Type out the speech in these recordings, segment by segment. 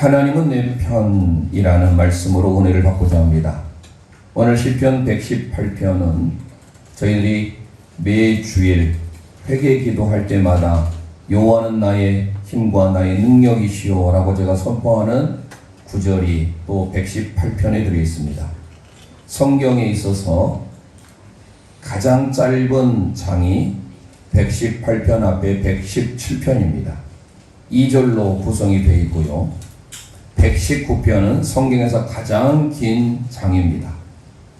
하나님은 내 편이라는 말씀으로 은혜를 받고자 합니다. 오늘 시편 118편은 저희들이 매주일 회개 기도할 때마다 여호와는 나의 힘과 나의 능력이시오 라고 제가 선포하는 구절이 또 118편에 들어있습니다. 성경에 있어서 가장 짧은 장이 118편 앞에 117편입니다. 2절로 구성이 되어 있고요. 119편은 성경에서 가장 긴 장입니다.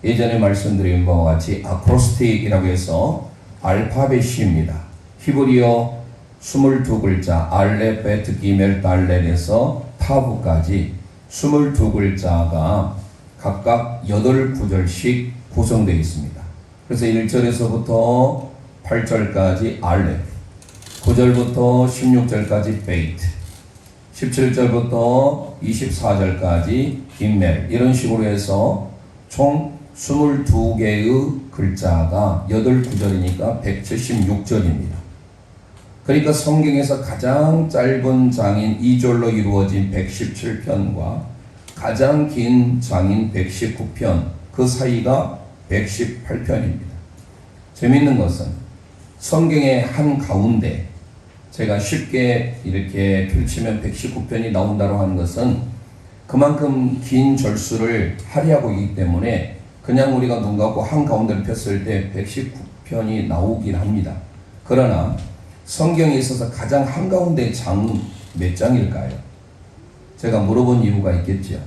예전에 말씀드린 바와 같이 아크로스틱이라고 해서 알파벳입니다. 히브리어 22글자 알렙, 베트, 기멜, 달렛에서 타브까지 22글자가 각각 8구절씩 구성되어 있습니다. 그래서 1절에서부터 8절까지 알렙, 9절부터 16절까지 베이트, 17절부터 24절까지 김멜, 이런 식으로 해서 총 22개의 글자가 8구절이니까 176절입니다. 그러니까 성경에서 가장 짧은 장인 2절로 이루어진 117편과 가장 긴 장인 119편, 그 사이가 118편입니다. 재밌는 것은 성경의 한 가운데 제가 쉽게 이렇게 펼치면 119편이 나온다고 하는 것은 그만큼 긴 절수를 할애하고 있기 때문에 그냥 우리가 눈 감고 한 가운데를 폈을 때 119편이 나오긴 합니다. 그러나 성경에 있어서 가장 한가운데 장 몇 장일까요? 제가 물어본 이유가 있겠죠.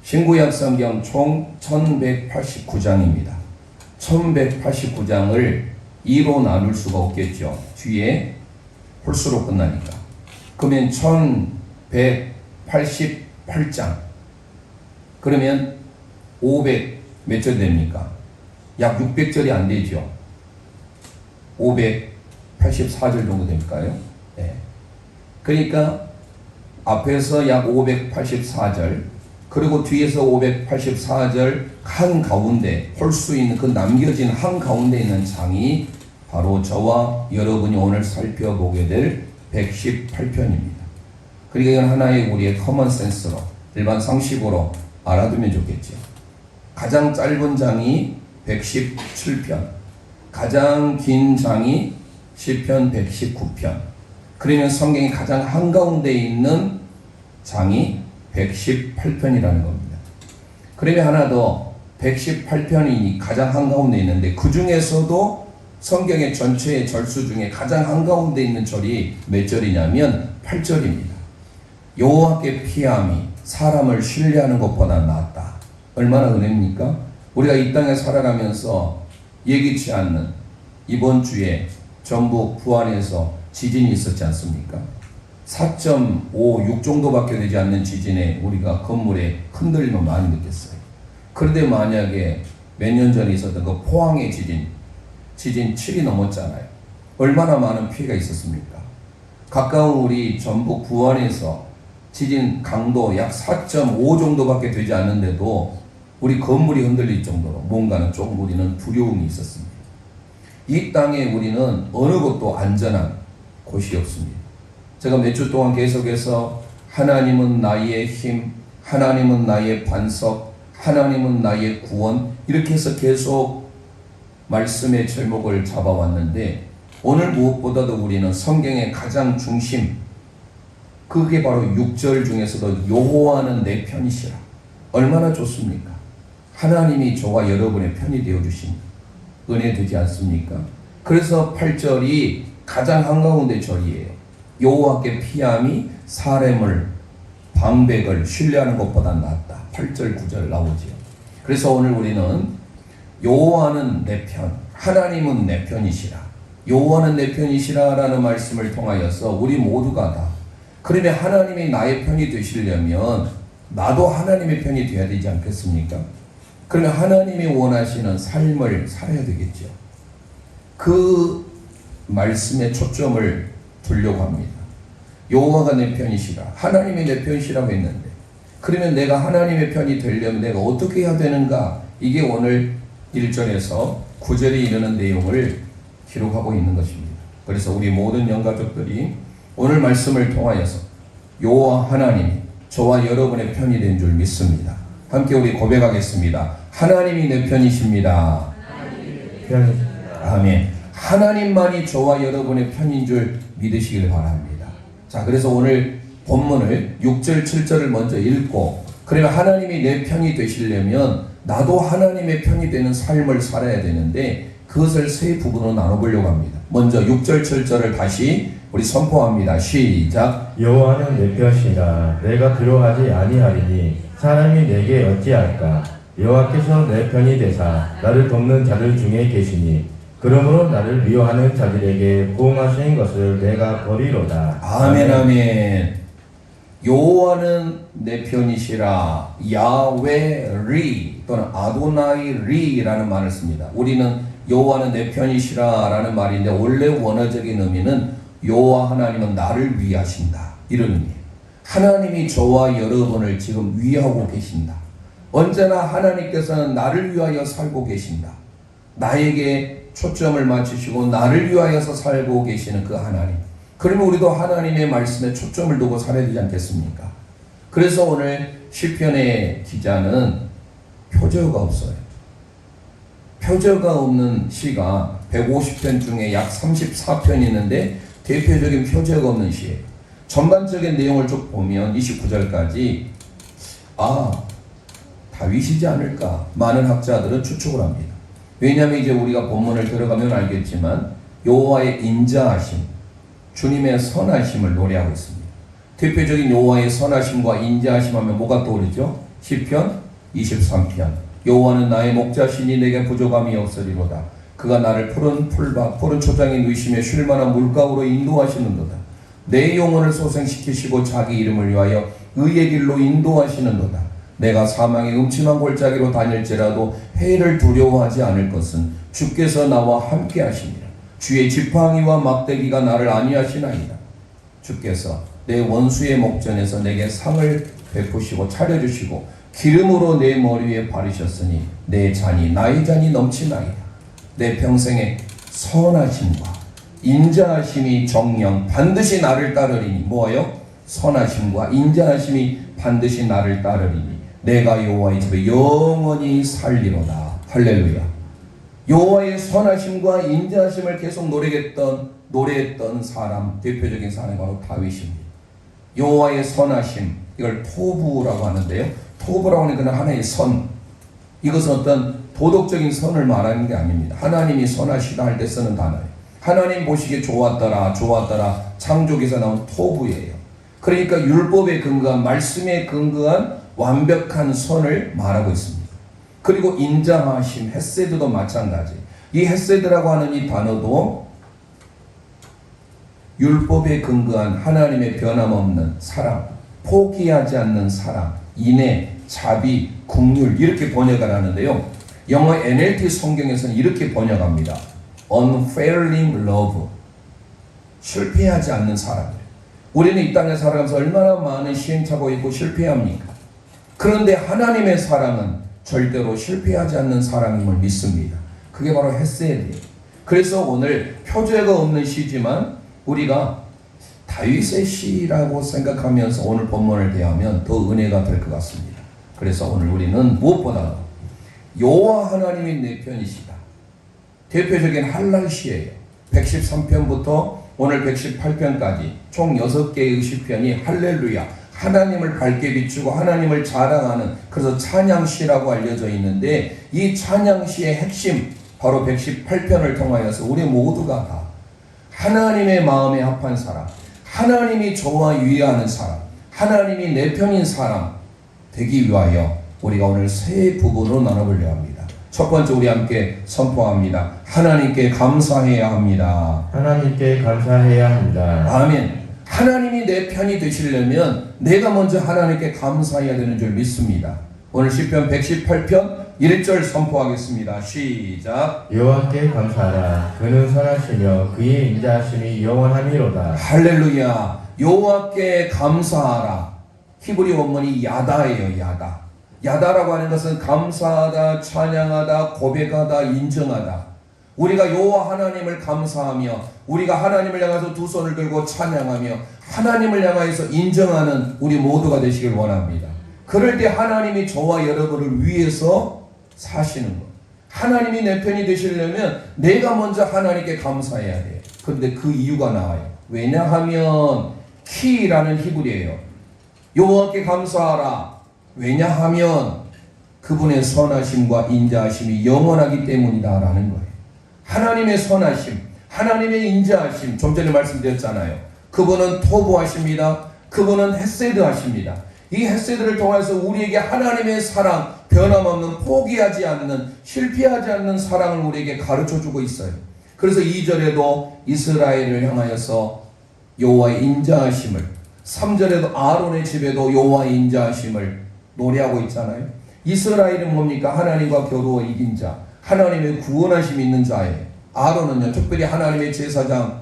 신구약 성경 총 1189장입니다. 1189장을 2로 나눌 수가 없겠죠. 뒤에 홀수로 끝나니까. 그러면 1188장. 그러면 500 몇 절 됩니까? 약 600절이 안 되죠. 584절 정도 될까요? 네. 그러니까 앞에서 약 584절, 그리고 뒤에서 584절 한 가운데 홀수 있는 그 남겨진 한 가운데 있는 장이 바로 저와 여러분이 오늘 살펴보게 될 118편입니다. 그러니까 이건 하나의 우리의 커먼 센스로, 일반 상식으로 알아두면 좋겠죠. 가장 짧은 장이 117편, 가장 긴 장이 시편 119편. 그러면 성경이 가장 한가운데 있는 장이 118편이라는 겁니다. 그러면 하나 더, 118편이 가장 한가운데 있는데 그 중에서도 성경의 전체의 절수 중에 가장 한가운데 있는 절이 몇 절이냐면 8절입니다. 여호와께 피함이 사람을 신뢰하는 것보다 낫다. 얼마나 은혜입니까? 우리가 이 땅에 살아가면서 예기치 않는 이번 주에 전북 부안에서 지진이 있었지 않습니까? 4.56 정도밖에 되지 않는 지진에 우리가 건물에 흔들림을 많이 느꼈어요. 그런데 만약에 몇 년 전에 있었던 그 포항의 지진 7이 넘었잖아요. 얼마나 많은 피해가 있었습니까? 가까운 우리 전북 부안에서 지진 강도 약 4.5 정도밖에 되지 않는데도 우리 건물이 흔들릴 정도로 뭔가는 조금 우리는 두려움이 있었습니다. 이 땅에 우리는 어느 곳도 안전한 곳이 없습니다. 제가 몇 주 동안 계속해서 하나님은 나의 힘, 하나님은 나의 반석, 하나님은 나의 구원, 이렇게 해서 계속 말씀의 제목을 잡아왔는데 오늘 무엇보다도 우리는 성경의 가장 중심, 그게 바로 6절 중에서도 여호와는 내 편이시라. 얼마나 좋습니까? 하나님이 저와 여러분의 편이 되어주신 은혜 되지 않습니까? 그래서 8절이 가장 한가운데 절이에요. 여호와께 피함이 사람을, 방백을 신뢰하는 것보다 낫다. 8절 9절 나오죠. 그래서 오늘 우리는 여호와는 내 편, 하나님은 내 편이시라, 여호와는 내 편이시라 라는 말씀을 통하여서 우리 모두가 다, 그러면 하나님이 나의 편이 되시려면 나도 하나님의 편이 되어야 되지 않겠습니까? 그러면 하나님이 원하시는 삶을 살아야 되겠죠. 그 말씀에 초점을 두려고 합니다. 여호와가 내 편이시라, 하나님이 내 편이시라고 했는데 그러면 내가 하나님의 편이 되려면 내가 어떻게 해야 되는가? 이게 오늘 1절에서 9절에 이르는 내용을 기록하고 있는 것입니다. 그래서 우리 모든 영가족들이 오늘 말씀을 통하여서 여호와 하나님이 저와 여러분의 편이 된 줄 믿습니다. 함께 우리 고백하겠습니다. 하나님이 내 편이십니다. 아멘. 하나님만이 저와 여러분의 편인 줄 믿으시길 바랍니다. 자, 그래서 오늘 본문을 6절 7절을 먼저 읽고, 그러면 하나님이 내 편이 되시려면 나도 하나님의 편이 되는 삶을 살아야 되는데, 그것을 세 부분으로 나눠보려고 합니다. 먼저 6절 7절을 다시 우리 선포합니다. 시작. 여호와는 내 편이라 내가 두려워하지 아니하리니 사람이 내게 어찌할까. 여호와께서 내 편이 되사 나를 돕는 자들 중에 계시니 그러므로 나를 미워하는 자들에게 보응하신 것을 내가 버리로다. 아멘. 아멘. 여호와는 내 편이시라. 야훼 리 또는 아도나이 리라는 말을 씁니다. 우리는 여호와는 내 편이시라 라는 말인데, 원래 원어적인 의미는 여호와 하나님은 나를 위하신다, 이런 의미예요. 하나님이 저와 여러분을 지금 위하고 계신다. 언제나 하나님께서는 나를 위하여 살고 계신다. 나에게 초점을 맞추시고 나를 위하여서 살고 계시는 그 하나님. 그러면 우리도 하나님의 말씀에 초점을 두고 살아야 되지 않겠습니까? 그래서 오늘 시편의 기자는 표제어가 없어요. 표제어가 없는 시가 150편 중에 약 34편이 있는데 대표적인 표제어가 없는 시예요. 전반적인 내용을 쭉 보면 29절까지 다윗이지 않을까 많은 학자들은 추측을 합니다. 왜냐하면 이제 우리가 본문을 들어가면 알겠지만 여호와의 인자하심, 주님의 선하심을 노래하고 있습니다. 대표적인 여호와의 선하심과 인자하심 하면 뭐가 떠오르죠? 시편 23편. 여호와는 나의 목자시니 내게 부족함이 없으리로다. 그가 나를 푸른 풀밭 푸른 초장에 누이시며 쉴 만한 물가로 인도하시는도다. 내 영혼을 소생시키시고 자기 이름을 위하여 의의 길로 인도하시는도다. 내가 사망의 음침한 골짜기로 다닐지라도 해를 두려워하지 않을 것은 주께서 나와 함께 하시니라. 주의 지팡이와 막대기가 나를 안위하시나이다. 주께서 내 원수의 목전에서 내게 상을 베푸시고 차려주시고 기름으로 내 머리 위에 바르셨으니 내 잔이 나의 잔이 넘치나이다. 내 평생에 선하심과 인자하심이 정령 반드시 나를 따르리니, 뭐예요? 선하심과 인자하심이 반드시 나를 따르리니 내가 여호와의 집에 영원히 살리로다. 할렐루야. 여호와의 선하심과 인자하심을 계속 노래했던 사람, 대표적인 사람이 바로 다윗입니다. 여호와의 선하심, 이걸 토부라고 하는데요. 토부라고 하는 것은 하나의 선, 이것은 어떤 도덕적인 선을 말하는 게 아닙니다. 하나님이 선하시다 할 때 쓰는 단어예요. 하나님 보시기에 좋았더라 창조기에서 나온 토부예요. 그러니까 율법에 근거한, 말씀에 근거한 완벽한 선을 말하고 있습니다. 그리고 인자하심, 헤세드도 마찬가지. 이 헤세드라고 하는 이 단어도 율법에 근거한 하나님의 변함없는 사랑, 포기하지 않는 사랑, 인애, 자비, 긍휼, 이렇게 번역을 하는데요. 영어 NLT 성경에서는 이렇게 번역합니다. unfailing love. 실패하지 않는 사랑이에요. 우리는 이 땅에 살아가면서 얼마나 많은 시행착오가 있고 실패합니까? 그런데 하나님의 사랑은 절대로 실패하지 않는 사랑임을 믿습니다. 그게 바로 헤세드예요. 그래서 오늘 표제가 없는 시지만 우리가 다윗의 시라고 생각하면서 오늘 본문을 대하면 더 은혜가 될 것 같습니다. 그래서 오늘 우리는 무엇보다 여호와 하나님이 내 편이시다. 대표적인 할랄시예요. 113편부터 오늘 118편까지 총 6개의 시편이 할렐루야, 하나님을 밝게 비추고 하나님을 자랑하는, 그래서 찬양시라고 알려져 있는데, 이 찬양시의 핵심 바로 118편을 통하여서 우리 모두가 다 하나님의 마음에 합한 사람, 하나님이 저와 유의하는 사람, 하나님이 내 편인 사람 되기 위하여 우리가 오늘 세 부분으로 나눠보려 합니다. 첫 번째, 우리 함께 선포합니다. 하나님께 감사해야 합니다. 하나님께 감사해야 합니다. 아멘. 하나님이 내 편이 되시려면 내가 먼저 하나님께 감사해야 되는 줄 믿습니다. 오늘 시편 118편 1절 선포하겠습니다. 시작. 여호와께 감사하라. 그는 선하시며 그의 인자하심이 영원하미로다. 할렐루야. 여호와께 감사하라. 히브리 원문이 야다예요. 야다. 야다라고 하는 것은 감사하다, 찬양하다, 고백하다, 인정하다. 우리가 여호와 하나님을 감사하며 우리가 하나님을 향해서 두 손을 들고 찬양하며 하나님을 향하여서 인정하는 우리 모두가 되시길 원합니다. 그럴 때 하나님이 저와 여러분을 위해서 사시는 것. 하나님이 내 편이 되시려면 내가 먼저 하나님께 감사해야 돼요. 그런데 그 이유가 나와요. 왜냐하면 키라는 히브리예요. 여호와께 감사하라. 왜냐하면 그분의 선하심과 인자하심이 영원하기 때문이다라는 거예요. 하나님의 선하심, 하나님의 인자하심, 좀 전에 말씀드렸잖아요. 그분은 토부하십니다. 그분은 헤세드하십니다. 이 헤세드를 통해서 우리에게 하나님의 사랑, 변함없는 포기하지 않는, 실패하지 않는 사랑을 우리에게 가르쳐주고 있어요. 그래서 2절에도 이스라엘을 향하여서 여호와의 인자하심을, 3절에도 아론의 집에도 여호와의 인자하심을 노래하고 있잖아요. 이스라엘은 뭡니까? 하나님과 겨루어 이긴 자, 하나님의 구원하심이 있는 자예요. 아론은요, 특별히 하나님의 제사장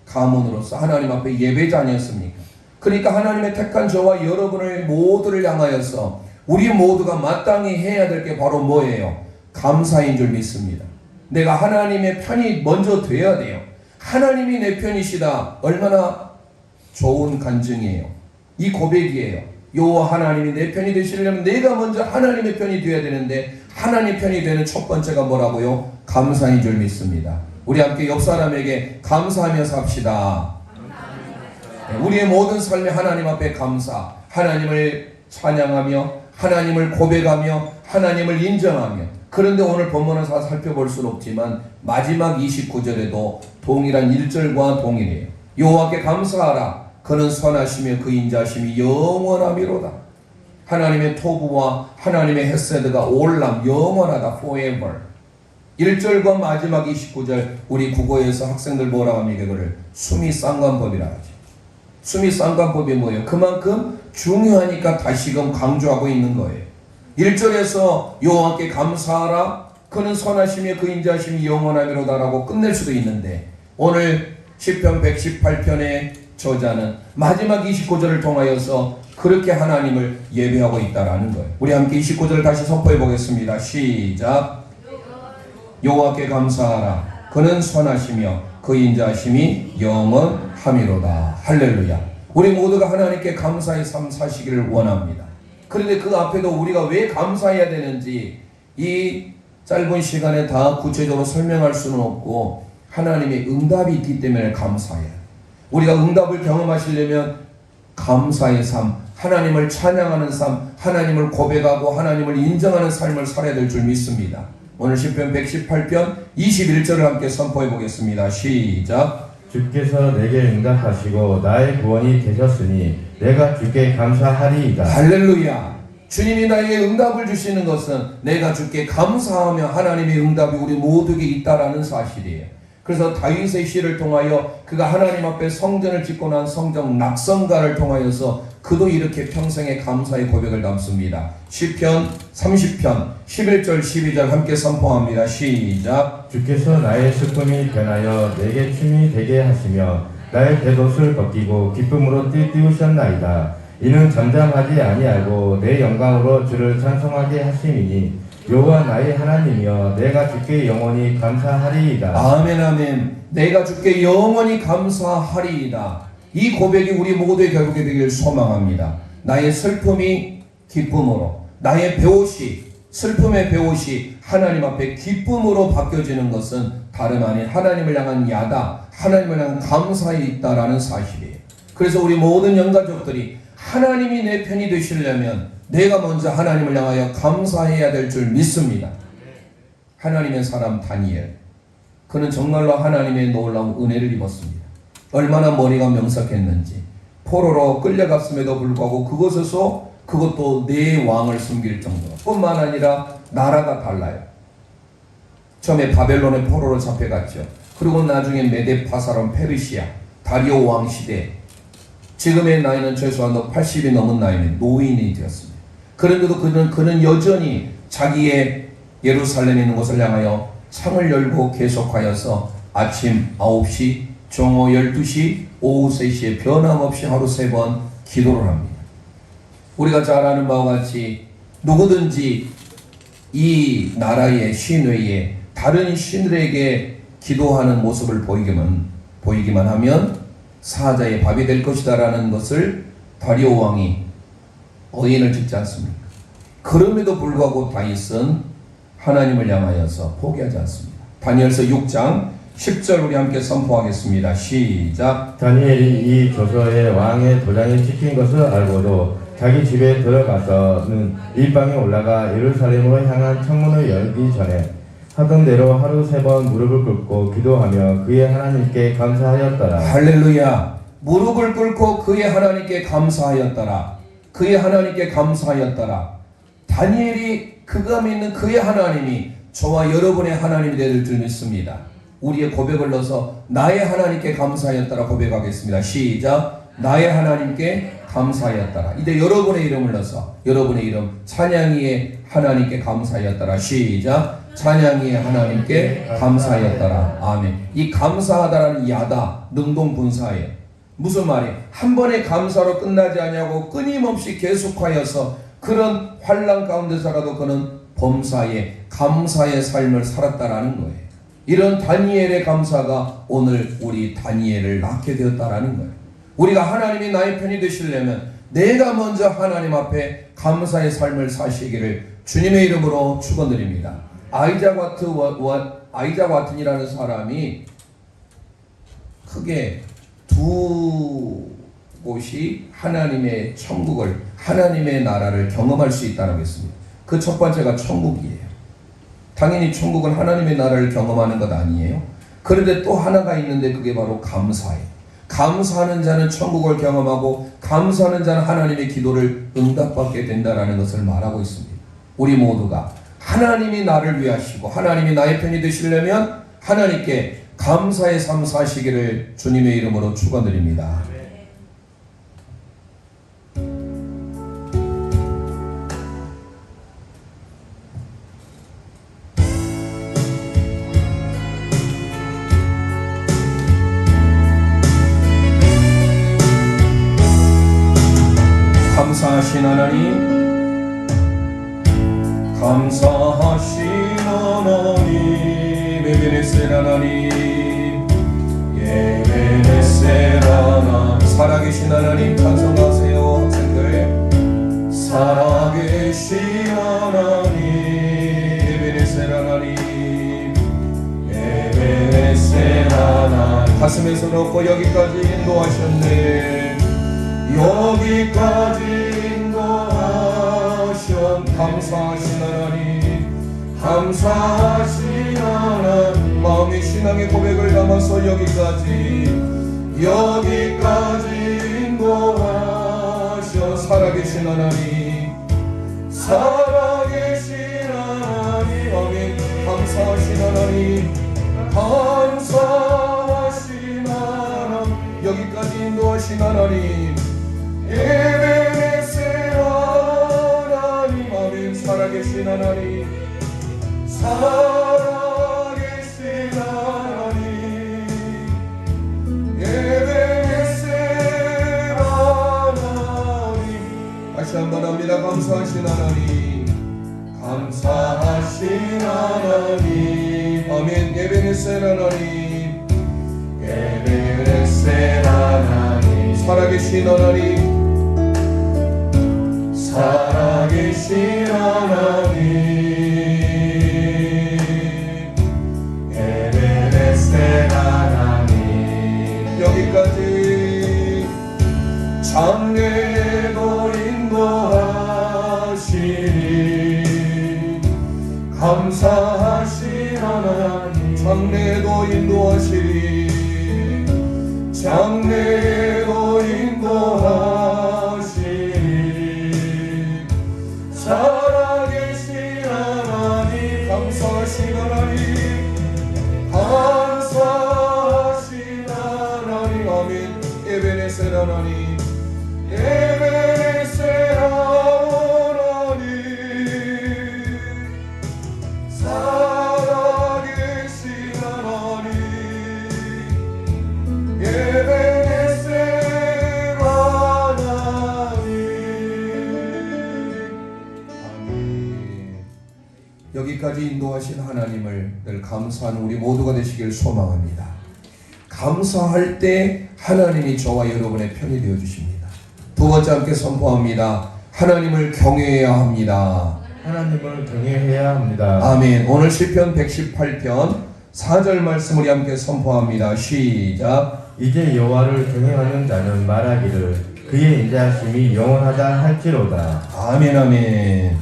가문으로서 하나님 앞에 예배자 아니었습니까? 그러니까 하나님의 택한 저와 여러분을 모두를 향하여서 우리 모두가 마땅히 해야 될 게 바로 뭐예요? 감사인 줄 믿습니다. 내가 하나님의 편이 먼저 돼야 돼요. 하나님이 내 편이시다. 얼마나 좋은 간증이에요. 이 고백이에요. 여호와 하나님이 내 편이 되시려면 내가 먼저 하나님의 편이 되어야 되는데, 하나님 편이 되는 첫 번째가 뭐라고요? 감사인 줄 믿습니다. 우리 함께 옆 사람에게 감사하며 삽시다. 우리의 모든 삶에 하나님 앞에 감사, 하나님을 찬양하며, 하나님을 고백하며, 하나님을 인정하며. 그런데 오늘 본문을 다 살펴볼 수는 없지만 마지막 29절에도 동일한 1절과 동일해요. 여호와께 감사하라. 그는 선하시며 그 인자하심이 영원하미로다. 하나님의 토부와 하나님의 헤세드가 올람 영원하다. forever. 1절과 마지막 29절, 우리 국어에서 학생들 뭐라고 합니까? 그를 수미쌍관법이라 하죠. 수미쌍관법이 뭐예요? 그만큼 중요하니까 다시금 강조하고 있는 거예요. 1절에서 여호와께 감사하라. 그는 선하시며 그 인자하심이 영원하미로다라고 끝낼 수도 있는데, 오늘 시편 118편의 저자는 마지막 29절을 통하여서 그렇게 하나님을 예배하고 있다라는 거예요. 우리 함께 29절을 다시 선포해 보겠습니다. 시작. 여호와께 감사하라. 그는 선하시며 그 인자하심이 영원하미로다. 할렐루야. 우리 모두가 하나님께 감사의 삶 사시기를 원합니다. 그런데 그 앞에도 우리가 왜 감사해야 되는지 이 짧은 시간에 다 구체적으로 설명할 수는 없고, 하나님의 응답이 있기 때문에 감사해요. 우리가 응답을 경험하시려면 감사의 삶, 하나님을 찬양하는 삶, 하나님을 고백하고 하나님을 인정하는 삶을 살아야 될 줄 믿습니다. 오늘 시편 118편 21절을 함께 선포해 보겠습니다. 시작. 주께서 내게 응답하시고 나의 구원이 되셨으니 내가 주께 감사하리이다. 할렐루야. 주님이 나에게 응답을 주시는 것은 내가 주께 감사하며 하나님의 응답이 우리 모두에게 있다라는 사실이에요. 그래서 다윗의 시를 통하여 그가 하나님 앞에 성전을 짓고 난 성전 낙성가를 통하여서 그도 이렇게 평생의 감사의 고백을 남습니다. 시편 30편 11절 12절 함께 선포합니다. 시작. 주께서 나의 슬픔이 변하여 내게 춤이 되게 하시며 나의 겉옷을 벗기고 기쁨으로 띠띠우셨나이다. 이는 잠잠하지 아니하고 내 영광으로 주를 찬송하게 하심이니 여호와 나의 하나님이여 내가 주께 영원히 감사하리이다. 아멘 아멘. 내가 주께 영원히 감사하리이다. 이 고백이 우리 모두의 결국에 되기를 소망합니다. 나의 슬픔이 기쁨으로, 나의 배옷이, 슬픔의 배옷이 하나님 앞에 기쁨으로 바뀌어지는 것은 다름 아닌 하나님을 향한 야다, 하나님을 향한 감사에 있다라는 사실이에요. 그래서 우리 모든 영가족들이 하나님이 내 편이 되시려면 내가 먼저 하나님을 향하여 감사해야 될 줄 믿습니다. 하나님의 사람 다니엘, 그는 정말로 하나님의 놀라운 은혜를 입었습니다. 얼마나 머리가 명석했는지, 포로로 끌려갔음에도 불구하고 그것도 네 왕을 섬길 정도로, 뿐만 아니라 나라가 달라요. 처음에 바벨론의 포로로 잡혀갔죠. 그리고 나중에 메데파사론 페르시아, 다리오 왕 시대, 지금의 나이는 최소한 80이 넘은 나이는 노인이 되었습니다. 그런데도 그는 여전히 자기의 예루살렘에 있는 곳을 향하여 창을 열고 계속하여서 아침 9시, 정오 12시, 오후 3시에 변함없이 하루 3번 기도를 합니다. 우리가 잘 아는 바와 같이 누구든지 이 나라의 신외에 다른 신들에게 기도하는 모습을 보이기만 하면 사자의 밥이 될 것이다 라는 것을 다리오 왕이 어인을 짓지 않습니까? 그럼에도 불구하고 다윗은 하나님을 향하여서 포기하지 않습니다. 다니엘서 6장 10절 우리 함께 선포하겠습니다. 시작. 다니엘이 이 조서에 왕의 도장이 찍힌 것을 알고도 자기 집에 들어가서는 일방에 올라가 예루살렘으로 향한 창문을 열기 전에 하던 대로 하루 3번 무릎을 꿇고 기도하며 그의 하나님께 감사하였더라. 할렐루야. 무릎을 꿇고 그의 하나님께 감사하였더라. 그의 하나님께 감사하였더라. 다니엘이 그가 믿는 그의 하나님이 저와 여러분의 하나님이 될 줄 믿습니다. 우리의 고백을 넣어서 나의 하나님께 감사하였더라 고백하겠습니다. 시작. 나의 하나님께 감사하였더라. 이제 여러분의 이름을 넣어서 여러분의 이름 찬양이의 하나님께 감사하였더라. 시작. 찬양이의 하나님께 감사하였더라. 아멘. 이 감사하다라는 야다 능동분사예요. 무슨 말이에요? 한 번의 감사로 끝나지 아니하고 끊임없이 계속하여서 그런 환난 가운데서라도 그는 범사의 감사의 삶을 살았다라는 거예요. 이런 다니엘의 감사가 오늘 우리 다니엘을 낳게 되었다라는 거예요. 우리가 하나님이 나의 편이 되시려면 내가 먼저 하나님 앞에 감사의 삶을 사시기를 주님의 이름으로 축원드립니다. 아이작 와튼이라는 사람이 크게 두 곳이 하나님의 천국을, 하나님의 나라를 경험할 수 있다는 것입니다. 그 첫 번째가 천국이에요. 당연히 천국은 하나님의 나라를 경험하는 것 아니에요. 그런데 또 하나가 있는데 그게 바로 감사예요. 감사하는 자는 천국을 경험하고 감사하는 자는 하나님의 기도를 응답받게 된다는 것을 말하고 있습니다. 우리 모두가 하나님이 나를 위하시고 하나님이 나의 편이 되시려면 하나님께 감사의 삶 사시기를 주님의 이름으로 축원드립니다. 감사하신 하나님, 감사하신 하나님, 에베네셀 하나님, 에베네셀 하나님, 살아계신 하나님 찬송하세요. 학생들, 살아계신 하나님, 에베네셀 하나님, 에베네셀 하나님, 가슴에서 넣고 여기까지 인도하셨네. 여기까지 인도하신 감사하신 하나님, 감사하신 하나님, 마음의 신앙의 고백을 담아서 여기까지 인도하신 살아계신 하나님, 살아계신 하나님, 아멘. 감사하신 하나님, 감사하신 하나님, 여기까지 인도하신 하나님, 에베네셀 하나님, 아멘. 살아계신 하나님, 살아계신 하나님, 에베네셀 하나님. 다시 한번 합니다. 감사하신 하나님, 감사하신 하나님, 아멘. 에베네셀 하나님, 에베네셀 하나님, 살아계신 하나님, 살아계신 하나님, 에베네셀 하나님, 여기까지 장래도 인도하시니 감사하신 하나님, 장래도 인도하시니 장래도 인도하시니 살아계신 하나님, 감사하신 하나님, 감사하신 하나님, 아멘. 에베네셀 하나님, 에베네셀 하나님, 살아계신 하나님, 에베네셀 하나님, 아멘. 여기까지 인도하신 하나님을 늘 감사하는 우리 모두가 되시길 소망합니다. 감사할 때 하나님이 저와 여러분의 편이 되어 주십니다. 두 번째 함께 선포합니다. 하나님을 경외해야 합니다. 하나님을 경외해야 합니다. 아멘. 오늘 시편 118편 4절 말씀 우리 함께 선포합니다. 시작. 이제 여호와를 경외하는 자는 말하기를 그의 인자하심이 영원하다 할지로다. 아멘 아멘.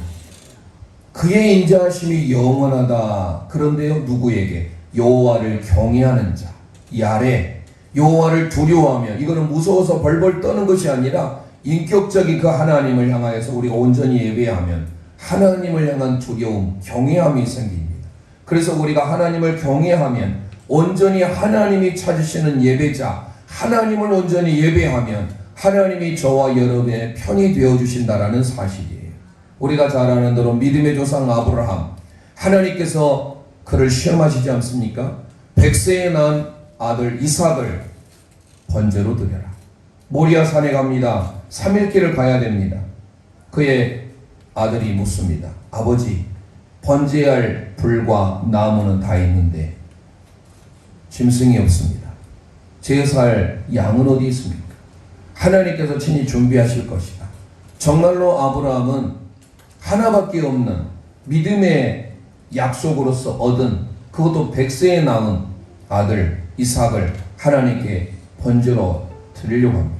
그의 인자하심이 영원하다. 그런데요, 누구에게? 여호와를 경외하는 자. 이 아래 여호와를 두려워하며, 이거는 무서워서 벌벌 떠는 것이 아니라 인격적인 그 하나님을 향하여서 우리가 온전히 예배하면 하나님을 향한 두려움, 경외함이 생깁니다. 그래서 우리가 하나님을 경외하면, 온전히 하나님이 찾으시는 예배자, 하나님을 온전히 예배하면 하나님이 저와 여러분의 편이 되어주신다라는 사실이에요. 우리가 잘 아는 대로 믿음의 조상 아브라함, 하나님께서 그를 시험하시지 않습니까? 100세에 낳은 아들 이삭을 번제로 드려라. 모리아 산에 갑니다. 3일길을 가야 됩니다. 그의 아들이 묻습니다. 아버지, 번제할 불과 나무는 다 있는데 짐승이 없습니다. 제사할 양은 어디 있습니까? 하나님께서 친히 준비하실 것이다. 정말로 아브라함은 하나밖에 없는 믿음의 약속으로서 얻은, 그것도 100세에 낳은 아들 이삭을 하나님께 번제로 드리려고 합니다.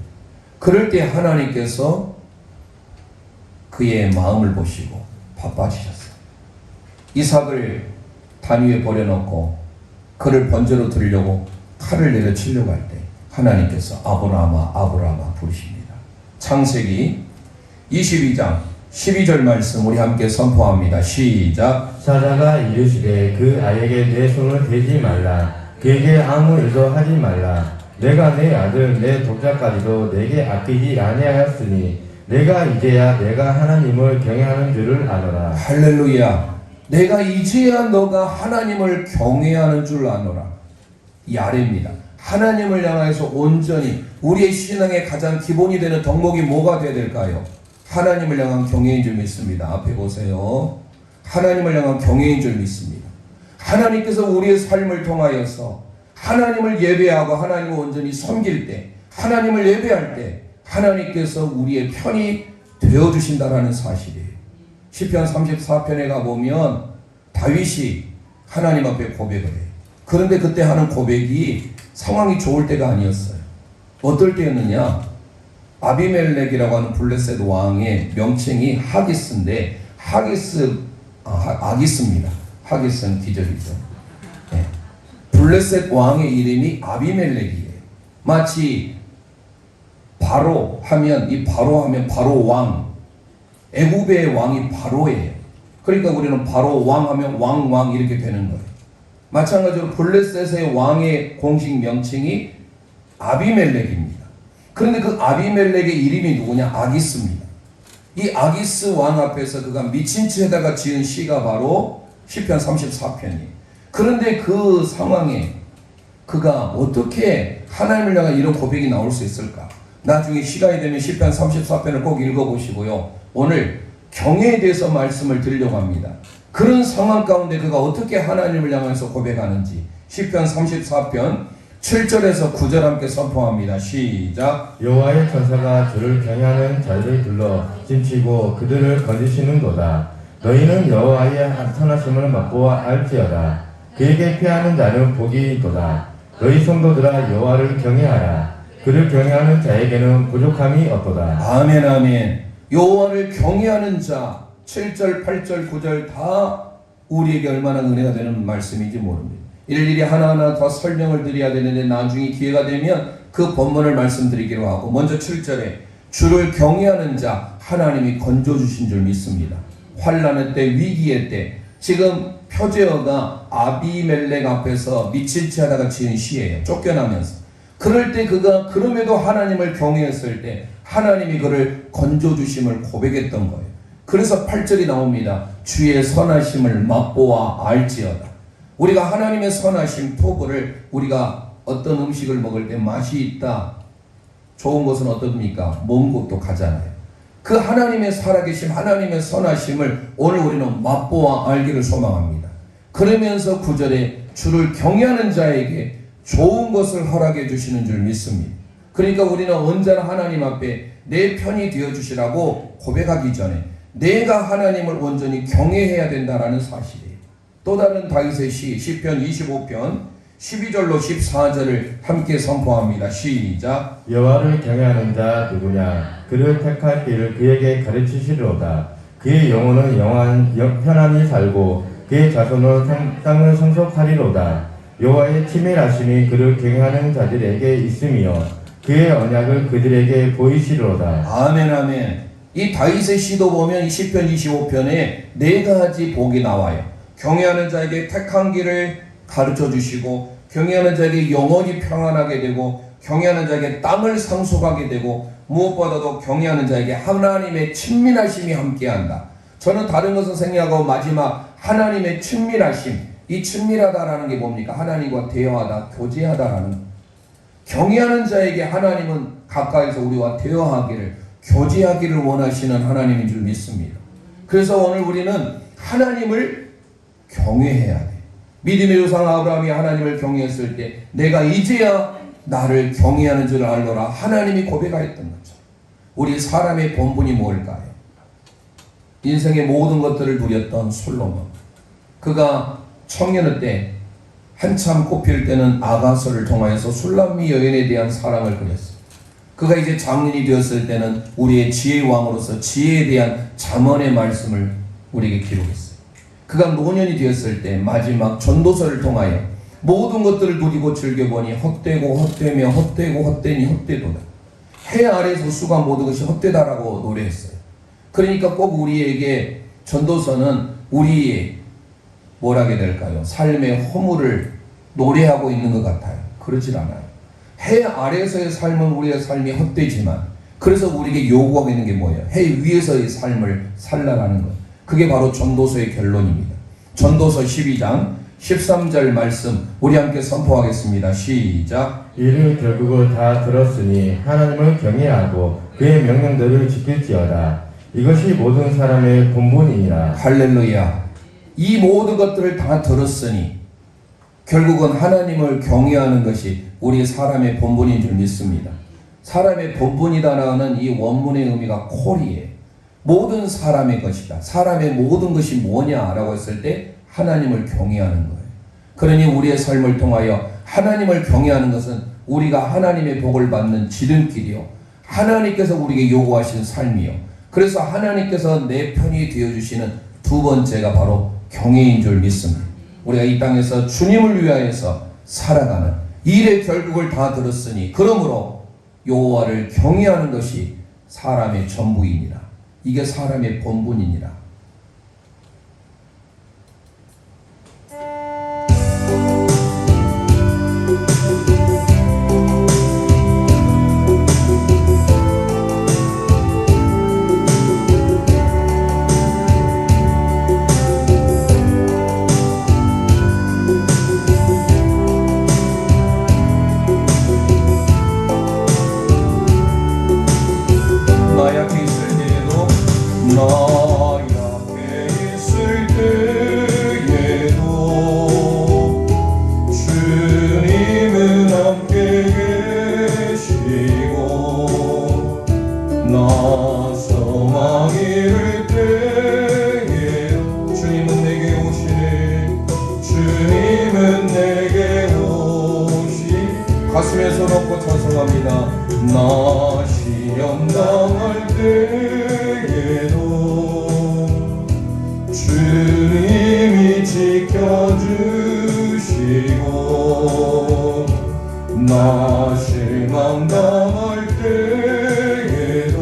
그럴 때 하나님께서 그의 마음을 보시고 바빠지셨어요. 이삭을 단 위에 버려놓고 그를 번제로 드리려고 칼을 내려치려고 할 때 하나님께서 아브라함아 아브라함아 부르십니다. 창세기 22장 12절 말씀 우리 함께 선포합니다. 시작. 사자가 이르시되 그 아이에게 내 손을 대지 말라. 그에게 아무 일도 하지 말라. 내가 내 아들 내 독자까지도 내게 아끼지 아니하였으니 내가 이제야 내가 하나님을 경외하는 줄을 아노라. 할렐루야. 내가 이제야 너가 하나님을 경외하는 줄 아노라. 이 아래입니다. 하나님을 향해서 온전히, 우리의 신앙의 가장 기본이 되는 덕목이 뭐가 되어야 될까요? 하나님을 향한 경외인 줄 믿습니다. 앞에 보세요. 하나님을 향한 경외인 줄 믿습니다. 하나님께서 우리의 삶을 통하여서 하나님을 예배하고 하나님을 온전히 섬길 때, 하나님을 예배할 때 하나님께서 우리의 편이 되어주신다라는 사실이에요. 시편 34편에 가보면 다윗이 하나님 앞에 고백을 해요. 그런데 그때 하는 고백이 상황이 좋을 때가 아니었어요. 어떨 때였느냐? 아비멜렉이라고 하는 블레셋 왕의 명칭이 하기스인데, 아기스입니다. 하기스는 기적이죠. 네. 블레셋 왕의 이름이 아비멜렉이에요. 마치 바로 하면, 이 바로 하면 바로 왕, 애굽의 왕이 바로예요. 그러니까 우리는 바로 왕 하면 왕 이렇게 되는 거예요. 마찬가지로 블레셋의 왕의 공식 명칭이 아비멜렉입니다. 그런데 그 아비멜렉의 이름이 누구냐? 아기스입니다. 이 아기스 왕 앞에서 그가 미친 채에다가 지은 시가 바로 시편 34편이에요. 그런데 그 상황에 그가 어떻게 하나님을 향한 이런 고백이 나올 수 있을까? 나중에 시간이 되면 시편 34편을 꼭 읽어보시고요. 오늘 경외에 대해서 말씀을 드리려고 합니다. 그런 상황 가운데 그가 어떻게 하나님을 향해서 고백하는지 시편 34편 7절에서 9절 함께 선포합니다. 시작. 여호와의 천사가 주를 경외하는 자들을 불러 찜치고 그들을 건지시는도다. 너희는 여호와의 선하심을 맛보아 알지어다. 그에게 피하는 자는 복이 있도다. 너희 성도들아 여호와를 경외하라. 그를 경외하는 자에게는 부족함이 없도다. 아멘 아멘. 여호와를 경외하는 자 7절 8절 9절 다 우리에게 얼마나 은혜가 되는 말씀인지 모릅니다. 일일이 하나하나 더 설명을 드려야 되는데 나중에 기회가 되면 그 본문을 말씀드리기로 하고, 먼저 7절에 주를 경외하는 자 하나님이 건져주신 줄 믿습니다. 환난의 때, 위기의 때, 지금 표제어가 아비멜렉 앞에서 미친 채 하다가 지은 시예요. 쫓겨나면서. 그럴 때 그가 그럼에도 하나님을 경외했을 때 하나님이 그를 건져주심을 고백했던 거예요. 그래서 8절이 나옵니다. 주의 선하심을 맛보아 알지어다. 우리가 하나님의 선하심, 토부를, 우리가 어떤 음식을 먹을 때 맛이 있다, 좋은 것은 어떻습니까? 먼 곳도 가잖아요. 그 하나님의 살아계심, 하나님의 선하심을 오늘 우리는 맛보아 알기를 소망합니다. 그러면서 9절에 주를 경외하는 자에게 좋은 것을 허락해 주시는 줄 믿습니다. 그러니까 우리는 언제나 하나님 앞에 내 편이 되어 주시라고 고백하기 전에 내가 하나님을 온전히 경외해야 된다라는 사실이에요. 또 다른 다윗의 시편 25편 12절로 14절을 함께 선포합니다. 시작. 여호와를 경외하는 자 누구냐? 그를 택할 길을 그에게 가르치시리로다. 그의 영혼은 편안히 살고 그의 자손은 땅을 성속하리로다. 여호와의 치밀하심이 그를 경외하는 자들에게 있으며 그의 언약을 그들에게 보이시리로다. 아멘 아멘. 이 다윗의 시도 보면 이 시편 25편에 네 가지 복이 나와요. 경외하는 자에게 택한 길을 가르쳐 주시고, 경외하는 자에게 영원히 평안하게 되고, 경외하는 자에게 땅을 상속하게 되고, 무엇보다도 경외하는 자에게 하나님의 친밀하심이 함께한다. 저는 다른 것은 생략하고 마지막 하나님의 친밀하심, 이 친밀하다라는 게 뭡니까? 하나님과 대화하다, 교제하다라는 것. 경외하는 자에게 하나님은 가까이서 우리와 대화하기를, 교제하기를 원하시는 하나님인 줄 믿습니다. 그래서 오늘 우리는 하나님을 경외해야 돼. 믿음의 조상 아브라함이 하나님을 경외했을 때 내가 이제야 나를 경외하는 줄 알노라 하나님이 고백하였던 거죠. 우리 사람의 본분이 뭘까요? 인생의 모든 것들을 누렸던 솔로몬. 그가 청년의 때 한참 꽃필 때는 아가서를 통하여서 술람미 여인에 대한 사랑을 그렸어요. 그가 이제 장년이 되었을 때는 우리의 지혜의 왕으로서 지혜에 대한 잠언의 말씀을 우리에게 기록했어요. 그가 노년이 되었을 때 마지막 전도서를 통하여 모든 것들을 누리고 즐겨보니 헛되고 헛되며 헛되고 헛되니 헛되도다. 해 아래에서 수고한 모든 것이 헛되다라고 노래했어요. 그러니까 꼭 우리에게 전도서는 우리의 뭐라게 될까요? 삶의 허물을 노래하고 있는 것 같아요. 그렇질 않아요. 해 아래에서의 삶은 우리의 삶이 헛되지만 그래서 우리에게 요구하고 있는 게 뭐예요? 해 위에서의 삶을 살라라는 것. 그게 바로 전도서의 결론입니다. 전도서 12장 13절 말씀 우리 함께 선포하겠습니다. 시작. 이를 결국은 다 들었으니 하나님을 경외하고 그의 명령들을 지킬지어다. 이것이 모든 사람의 본분이니라. 할렐루야. 이 모든 것들을 다 들었으니 결국은 하나님을 경외하는 것이 우리 사람의 본분인 줄 믿습니다. 사람의 본분이다라는 이 원문의 의미가 콜이에요. 모든 사람의 것이다. 사람의 모든 것이 뭐냐라고 했을 때 하나님을 경외하는 거예요. 그러니 우리의 삶을 통하여 하나님을 경외하는 것은 우리가 하나님의 복을 받는 지름길이요, 하나님께서 우리에게 요구하신 삶이요, 그래서 하나님께서 내 편이 되어주시는 두 번째가 바로 경외인 줄 믿습니다. 우리가 이 땅에서 주님을 위하여서 살아가는 일의 결국을 다 들었으니 그러므로 여호와를 경외하는 것이 사람의 전부이니라. 이게 사람의 본분이니라. 가슴에 손 얹고 찬송합니다. 나 시험 당할 때에도 주님이 지켜주시고, 나 실망 당할 때에도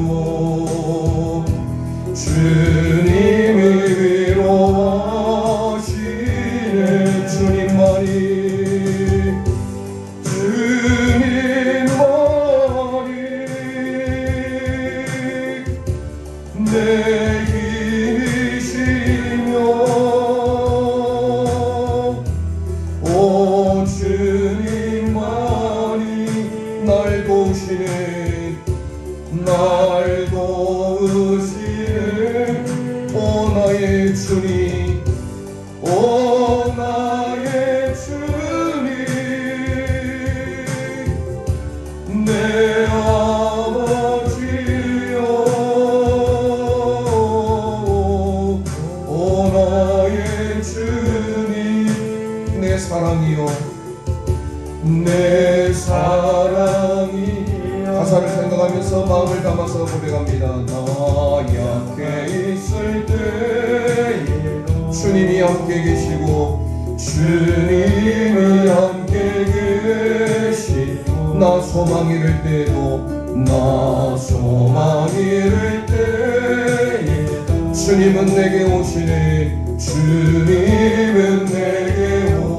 주님이 위로하시네. 주님만이 내 힘이시며 오 주님만이 날 도우시네. 날 도우시네. 오 나의 주님, 오 나의 주님. 사랑이요 내 사랑이요. 가사를 생각하면서 마음을 담아서 고백합니다. 나 약해 있을 때 주님이 함께 계시고 주님이 함께 계시고 나 소망 잃을 때도 나 소망 잃을 때 주님은 내게 오시네. 주님은 내게 오시.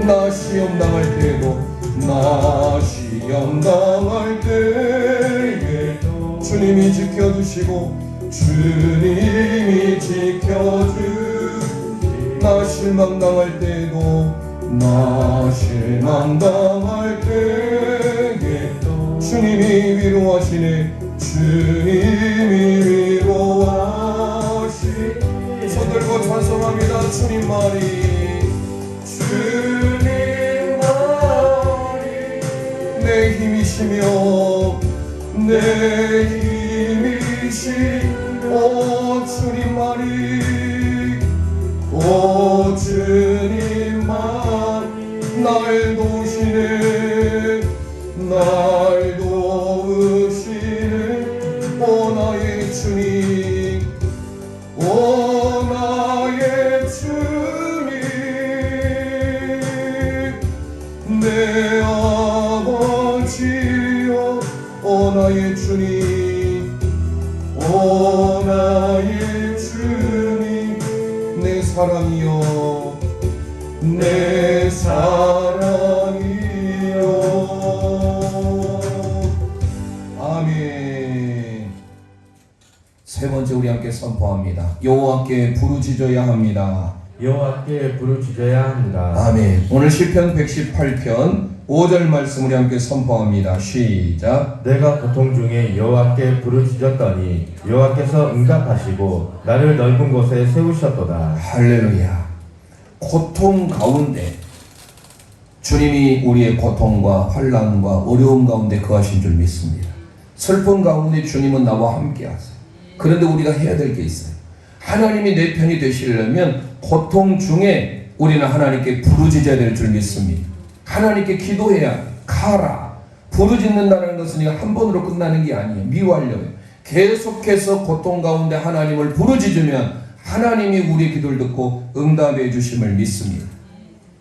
나 시험 당할 때도 나 시험 당할 때에 주님이 지켜주시고 주님이 지켜주. 나 실망 당할 때도 나 실망 당할 때에 주님이 위로하시네. 주님이 위로하시. 손 들고 찬송합니다. 주님만이 주님만이 내 힘이시며 내 힘이시. 오 주님만이 오 주님만 날 도우시네. 날 도우시네. 오 나의 주님 오 나의 주님 내 아버지여. 오 나의 주님 오 나의 주님 내 사랑이여 내 사랑이여. 아멘. 세 번째 우리 함께 선포합니다. 여호와께 부르짖어야 합니다. 여호와께 부르짖어야 합니다. 아멘. 오늘 시편 118편 5절 말씀 우리 함께 선포합니다. 시작. 내가 고통 중에 여호와께 부르짖었더니 여호와께서 응답하시고 나를 넓은 곳에 세우셨도다. 할렐루야. 고통 가운데 주님이 우리의 고통과 환난과 어려움 가운데 거하신 줄 믿습니다. 슬픔 가운데 주님은 나와 함께 하세요. 그런데 우리가 해야 될 게 있어요. 하나님이 내 편이 되시려면 고통 중에 우리는 하나님께 부르짖어야 될 줄 믿습니다. 하나님께 기도해야 가라. 부르짖는다는 것은 한 번으로 끝나는 게 아니에요. 미완료예요. 계속해서 고통 가운데 하나님을 부르짖으면 하나님이 우리의 기도를 듣고 응답해 주심을 믿습니다.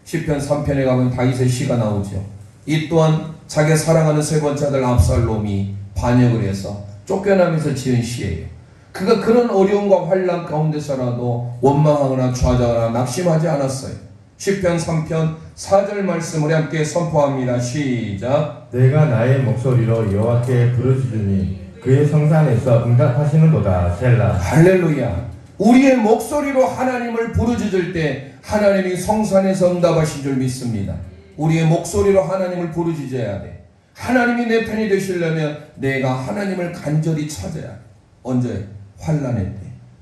시편 3편에 가면 다윗의 시가 나오죠. 이 또한 자기가 사랑하는 세 번째 아들 압살롬이 반역을 해서 쫓겨나면서 지은 시예요. 그가 그런 어려움과 환난 가운데서라도 원망하거나 좌절하거나 낙심하지 않았어요. 시편 3편 4절 말씀을 함께 선포합니다. 시작. 내가 나의 목소리로 여호와께 부르짖으니 그의 성산에서 응답하시는도다. 셀라. 할렐루야. 우리의 목소리로 하나님을 부르짖을 때 하나님이 성산에서 응답하신 줄 믿습니다. 우리의 목소리로 하나님을 부르짖어야 돼. 하나님이 내 편이 되시려면 내가 하나님을 간절히 찾아야 돼. 언제? 환난의 때,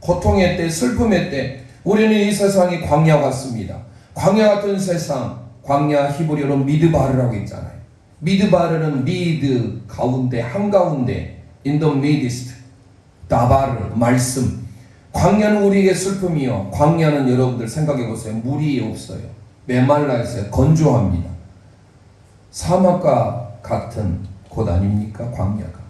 고통의 때, 슬픔의 때. 우리는 이 세상이 광야 같습니다. 광야 같은 세상, 광야 히브리어로 미드바르라고 있잖아요. 미드바르는 미드 가운데, 한가운데, in the midst. 다바르, 말씀. 광야는 우리에게 슬픔이요. 광야는 여러분들 생각해 보세요. 물이 없어요. 메말라 있어요. 건조합니다. 사막과 같은 곳 아닙니까? 광야가.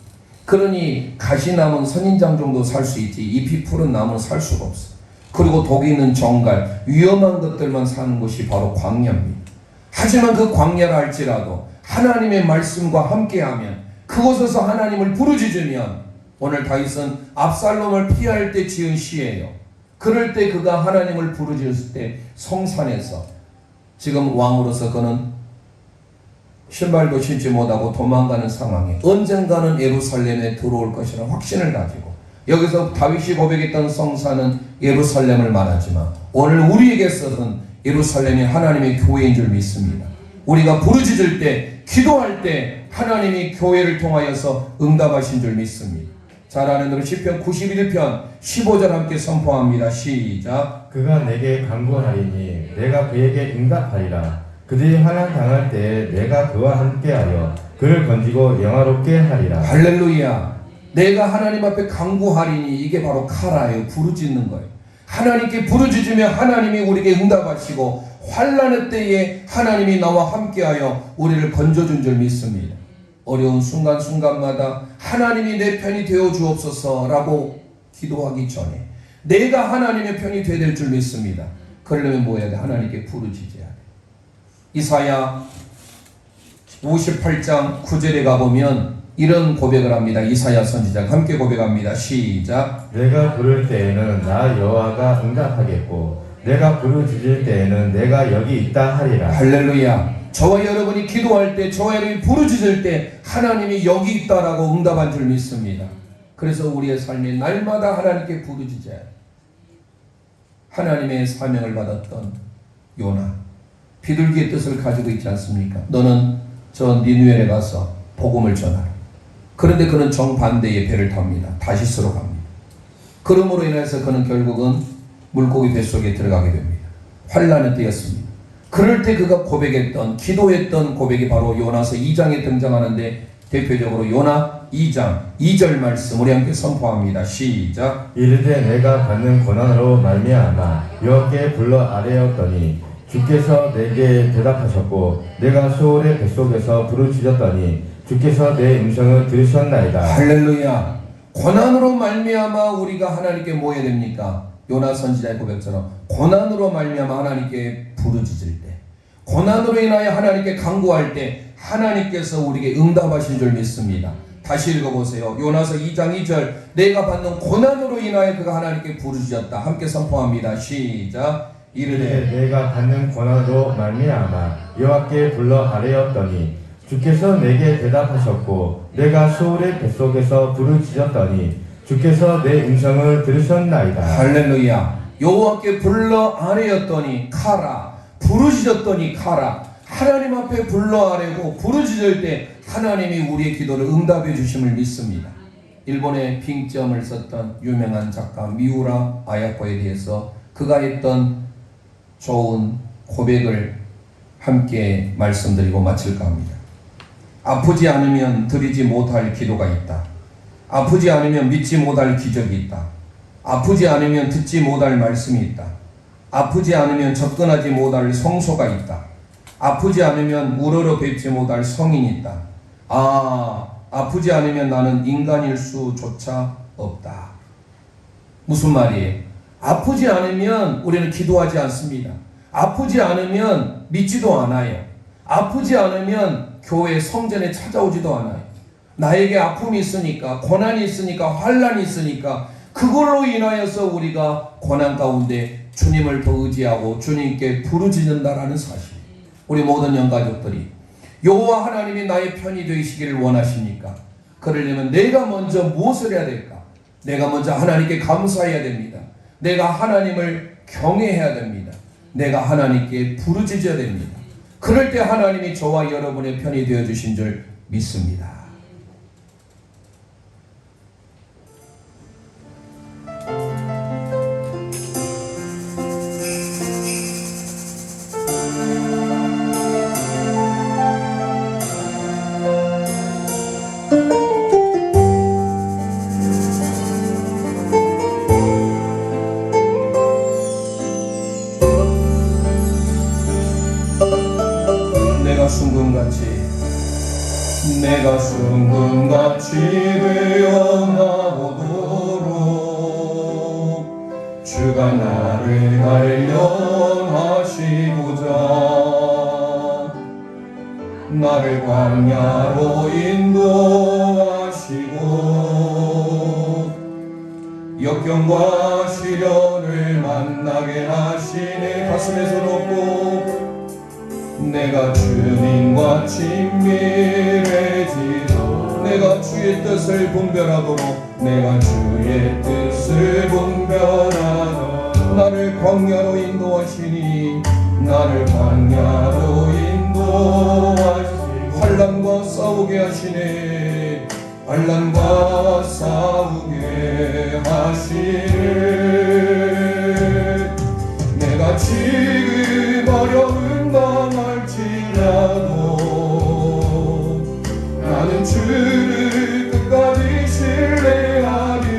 그러니 가시나무는 선인장 정도 살 수 있지 잎이 푸른 나무는 살 수가 없어. 그리고 독이 있는 정갈, 위험한 것들만 사는 곳이 바로 광야입니다. 하지만 그 광야라 할지라도 하나님의 말씀과 함께하면, 그곳에서 하나님을 부르짖으면, 오늘 다윗은 압살롬을 피할 때 지은 시예요. 그럴 때 그가 하나님을 부르짖을 때 성산에서, 지금 왕으로서 그는 신발도 신지 못하고 도망가는 상황에 언젠가는 예루살렘에 들어올 것이라는 확신을 가지고, 여기서 다윗이 고백했던 성산은 예루살렘을 말하지만 오늘 우리에게 있어서는 예루살렘이 하나님의 교회인 줄 믿습니다. 우리가 부르짖을 때, 기도할 때 하나님이 교회를 통하여서 응답하신 줄 믿습니다. 잘 아는 노래 시편 91편 15절 함께 선포합니다. 시작. 그가 내게 간구하리니 내가 그에게 응답하리라. 그들이 환난 당할 때에 내가 그와 함께하여 그를 건지고 영화롭게 하리라. 할렐루야. 내가 하나님 앞에 간구하리니, 이게 바로 카라예요. 부르짖는 거예요. 하나님께 부르짖으면 하나님이 우리에게 응답하시고 환난의 때에 하나님이 나와 함께하여 우리를 건져준 줄 믿습니다. 어려운 순간순간마다 하나님이 내 편이 되어 주옵소서라고 기도하기 전에 내가 하나님의 편이 되어야 될 줄 믿습니다. 그러려면 뭐 해야 돼? 하나님께 부르짖어야 돼. 이사야 58장 9절에 가보면 이런 고백을 합니다. 이사야 선지자가 함께 고백합니다. 시작. 내가 부를 때에는 나 여호와가 응답하겠고 내가 부르짖을 때에는 내가 여기 있다 하리라. 할렐루야. 저와 여러분이 기도할 때, 저와 여러분이 부르짖을 때 하나님이 여기 있다라고 응답한 줄 믿습니다. 그래서 우리의 삶에 날마다 하나님께 부르짖어야 해요. 하나님의 사명을 받았던 요나, 비둘기의 뜻을 가지고 있지 않습니까? 너는 저 니느웨에 가서 복음을 전하라. 그런데 그는 정반대의 배를 탑니다. 다시스로 갑니다. 그러므로 인해서 그는 결국은 물고기 뱃속에 들어가게 됩니다. 환난의 때였습니다. 그럴 때 그가 고백했던, 기도했던 고백이 바로 요나서 2장에 등장하는데 대표적으로 요나 2장 2절 말씀 우리 함께 선포합니다. 시작. 이르되 내가 받는 고난으로 말미암아 여호와께 불러 아뢰었더니 주께서 내게 대답하셨고 내가 소울의 뱃속에서 부르짖었더니 주께서 내 음성을 들으셨나이다. 할렐루야. 고난으로 말미암아 우리가 하나님께 뭐 해야 됩니까? 요나 선지자의 고백처럼 고난으로 말미암아 하나님께 부르짖을 때, 고난으로 인하여 하나님께 간구할 때 하나님께서 우리에게 응답하신 줄 믿습니다. 다시 읽어보세요. 요나서 2장 2절. 내가 받는 고난으로 인하여 그가 하나님께 부르짖었다. 함께 선포합니다. 시작. 이르되 내가 받는 고난으로 말미암아 여호와께 불러 아뢰었더니 주께서 내게 대답하셨고 내가 소울의 뱃속에서 부르짖었더니 주께서 내 음성을 들으셨나이다. 할렐루야. 여호와께 불러 아뢰었더니 카라, 부르짖었더니 카라. 하나님 앞에 불러 아뢰고 부르짖을 때 하나님이 우리의 기도를 응답해 주심을 믿습니다. 일본의 빙점을 썼던 유명한 작가 미우라 아야코에 대해서 그가 했던 좋은 고백을 함께 말씀드리고 마칠까 합니다. 아프지 않으면 드리지 못할 기도가 있다. 아프지 않으면 믿지 못할 기적이 있다. 아프지 않으면 듣지 못할 말씀이 있다. 아프지 않으면 접근하지 못할 성소가 있다. 아프지 않으면 우러러 뵙지 못할 성인이 있다. 아프지 않으면 나는 인간일 수조차 없다. 무슨 말이에요? 아프지 않으면 우리는 기도하지 않습니다. 아프지 않으면 믿지도 않아요. 아프지 않으면 교회 성전에 찾아오지도 않아요. 나에게 아픔이 있으니까, 고난이 있으니까, 환난이 있으니까 그걸로 인하여서 우리가 고난 가운데 주님을 더 의지하고 주님께 부르짖는다라는 사실. 우리 모든 영가족들이 여호와 하나님이 나의 편이 되시기를 원하십니까? 그러려면 내가 먼저 무엇을 해야 될까? 내가 먼저 하나님께 감사해야 됩니다. 내가 하나님을 경외해야 됩니다. 내가 하나님께 부르짖어야 됩니다. 그럴 때 하나님이 저와 여러분의 편이 되어주신 줄 믿습니다. 내가 순금같이 되어 나오도록 주가 나를 단련하시고자 나를 광야로 인도하시고 역경과 시련을 만나게 하시네. 가슴에서 높고 내가 주님과 친밀해지도록 내가 주의 뜻을 분별하도록 내가 주의 뜻을 분별하도록 나를 광야로 인도하시니 나를 광야로 인도하시니 환난과 싸우게 하시네. 환난과 싸우게 하시네. 내가 지금 어려운 당할지라도 나는 주를 끝까지 신뢰하리니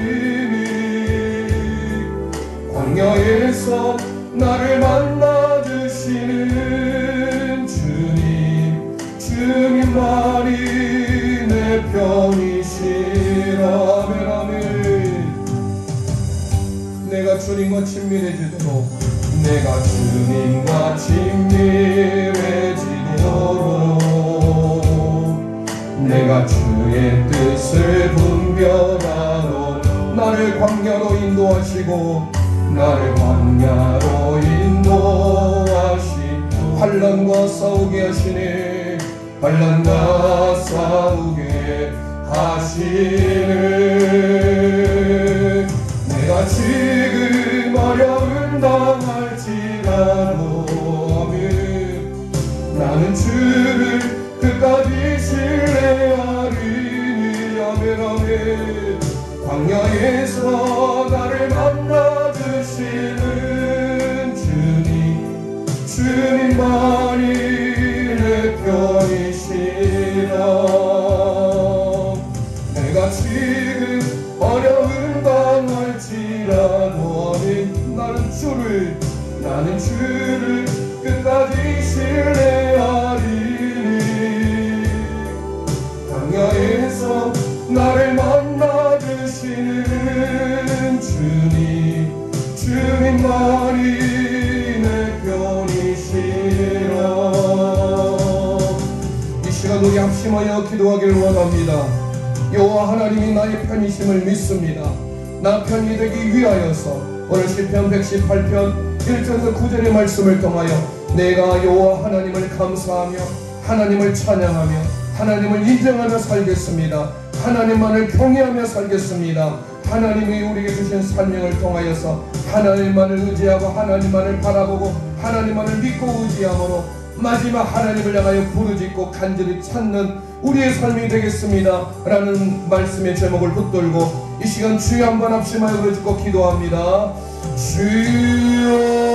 광야에서 나를 만나 주시는 편이시라. 아멘 아멘. 내가 주님과 친밀해지도록, 내가 주님과 친밀해지도록, 내가 주의 뜻을 분별하러 나를 광야로 인도하시고, 나를 광야로 인도하시, 환난과 싸우게 하시네, 환난과 싸우게 하시네. 내가 지금 어려움 당할지라도 아멘, 나는 주를 끝까지 신뢰하리니. 아멘 아멘. 광야에서 나를 만나 주시는 주님만이 내 편이시라. 내가 지금 어려움 당할지라도 아멘, 나는 주를 끝까지 신뢰하리니. 광야에서 나를 만나 주시는 주님만이 내 편이시라. 이 시간 우리 합심하여 기도하기를 원합니다. 여호와 하나님이 나의 편이심을 믿습니다. 나 편이 되기 위하여서 오늘 시편 118편 1절에서 9절의 말씀을 통하여 내가 여호와 하나님을 감사하며 하나님을 찬양하며 하나님을 인정하며 살겠습니다. 하나님만을 경외하며 살겠습니다. 하나님이 우리에게 주신 사명을 통하여서 하나님만을 의지하고 하나님만을 바라보고 하나님만을 믿고 의지함으로 마지막 하나님을 향하여 부르짖고 간절히 찾는 우리의 삶이 되겠습니다 라는 말씀의 제목을 붙들고 이 시간 주여 한번 합심하여 부르짖고 기도합니다. 주여